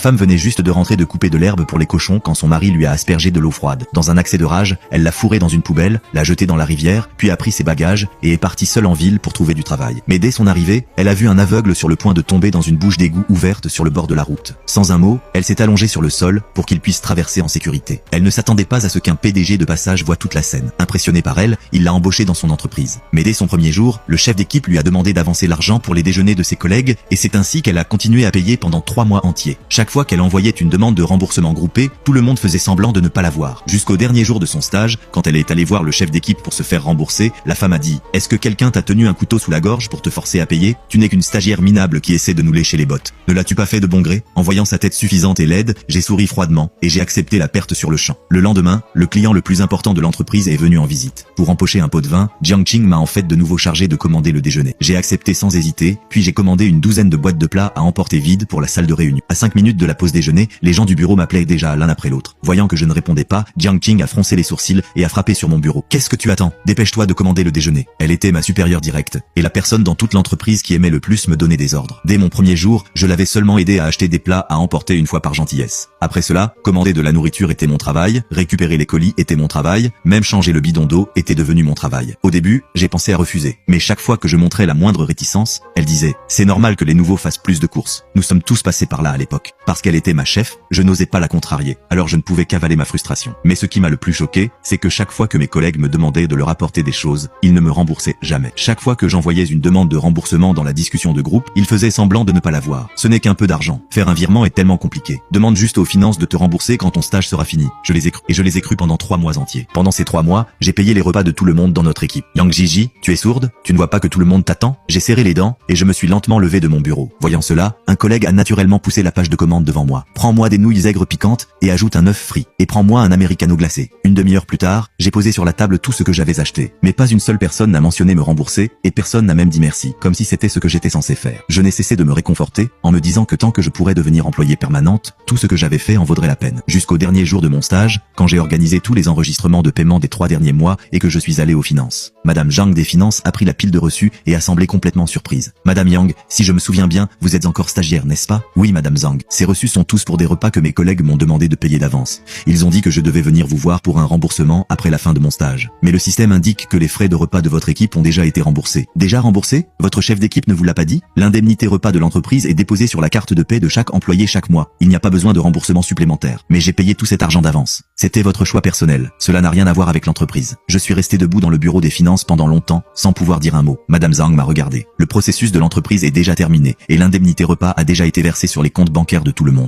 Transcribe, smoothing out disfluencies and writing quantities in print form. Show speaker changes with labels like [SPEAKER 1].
[SPEAKER 1] femme venait juste de rentrer de couper de l'herbe pour les cochons quand son mari lui a aspergé de l'eau froide. Dans un accès de rage, elle l'a fourré dans une poubelle, l'a jeté dans la rivière, puis a pris ses bagages et est partie seule en ville pour trouver du travail. Mais dès son arrivée, elle a vu un aveugle sur le point de tomber dans une bouche d'égout ouverte sur le bord de la route. Sans un mot, elle s'est allongée sur le sol pour qu'il puisse traverser en sécurité. Elle ne s'attendait pas à ce qu'un PDG de passage voit toute la scène. Impressionné par elle, il l'a embauchée dans son entreprise. Mais dès son premier jour, le chef d'équipe lui a demandé d'avancer l'argent pour les déjeuners de ses collègues et c'est ainsi qu'elle a continué à payer pendant 3 mois entiers. Chaque fois qu'elle envoyait une demande de remboursement groupé, tout le monde faisait semblant de ne pas la voir. Jusqu'au dernier jour de son stage, quand elle est allée voir le chef d'équipe pour se faire rembourser, la femme a dit « Est-ce que quelqu'un t'a tenu un couteau sous la gorge pour te forcer à payer? Tu n'es qu'une stagiaire minable qui essaie de nous lécher les bottes. Ne l'as-tu pas fait de bon gré ?» En voyant sa tête suffisante et laide, j'ai souri froidement et j'ai accepté la perte sur le champ. Le lendemain, le client le plus important de l'entreprise est venu en visite. Pour empocher un pot de vin, Jiang Qing m'a en fait de nouveau chargé de commander le déjeuner. J'ai accepté sans hésiter, puis j'ai commandé une douzaine de boîtes de plats à emporter vides pour la salle de réunion. À 5 minutes de la pause déjeuner, les gens du bureau m'appelaient déjà l'un après l'autre. Voyant que je ne répondais pas, Jiang Qing a froncé les sourcils et a frappé sur mon bureau. « Qu'est-ce que tu attends? Dépêche-toi de commander le déjeuner. » Elle était ma supérieure directe, et la personne dans toute l'entreprise qui aimait le plus me donner des ordres. Dès mon premier jour, je l'avais seulement aidé à acheter des plats à emporter une fois par gentillesse. Après cela, commander de la nourriture était mon travail, récupérer les colis était mon travail, même changer le bidon d'eau était devenu mon travail. Au début, j'ai pensé à refuser, mais chaque fois que je montrais la moindre réticence, elle disait « C'est normal que les nouveaux fassent plus de courses. Nous sommes tous passés par là à l'époque. » Parce qu'elle était ma chef, je n'osais pas la contrarier, alors je ne pouvais qu'avaler ma frustration. Mais ce qui m'a le plus choqué, c'est que chaque fois que mes collègues me demandaient de leur apporter des choses, ils ne me remboursaient jamais. Chaque fois que j'envoyais une demande de remboursement dans la discussion de groupe, ils faisaient semblant de ne pas l'avoir. Ce n'est qu'un peu d'argent. Faire un virement est tellement compliqué. Demande juste aux finances de te rembourser quand ton stage sera fini. Je les ai cru. Et je les ai cru pendant 3 mois entiers. Pendant ces 3 mois, j'ai payé les repas de tout le monde dans notre équipe. Yang Gigi, tu es sourde? Tu ne vois pas que tout le monde t'attend? J'ai serré les dents et je me suis lentement levé de mon bureau. Voyant cela, un collègue a naturellement poussé la page de commande devant moi. Prends-moi des nouilles aigres piquantes et ajoute un œuf frit. Et prends-moi un americano glacé. Une demi-heure plus tard, j'ai posé sur la table tout ce que j'avais acheté. Mais pas une seule personne n'a mentionné me rembourser et personne n'a même dit merci, comme si c'était ce que j'étais censé faire. Je n'ai cessé de me réconforter en me disant que tant que je pourrais devenir employée permanente, tout ce que j'avais fait en vaudrait la peine. Jusqu'au dernier jour de mon stage, quand j'ai organisé tous les enregistrements de paiement des 3 derniers mois et que je suis allé aux finances. Madame Zhang des finances a pris la pile de reçus et a semblé complètement surprise. Madame Yang, si je me souviens bien, vous êtes encore stagiaire, n'est-ce pas? Oui, Madame Zhang. Ces reçus sont tous pour des repas que mes collègues m'ont demandé de payer d'avance. Ils ont dit que je devais venir vous voir pour un remboursement après la fin de mon stage. Mais le système indique que les frais de repas de votre équipe ont déjà été remboursés. Déjà remboursés? Votre chef d'équipe ne vous l'a pas dit? L'indemnité repas de l'entreprise est déposée sur la carte de paie de chaque employé chaque mois. Il n'y a pas besoin de remboursement supplémentaire. Mais j'ai payé tout cet argent d'avance. C'était votre choix personnel. Cela n'a rien à voir avec l'entreprise. Je suis resté debout dans le bureau des finances pendant longtemps, sans pouvoir dire un mot. Madame Zhang m'a regardé. Le processus de l'entreprise est déjà terminé et l'indemnité repas a déjà été versée sur les comptes bancaires de tout le monde.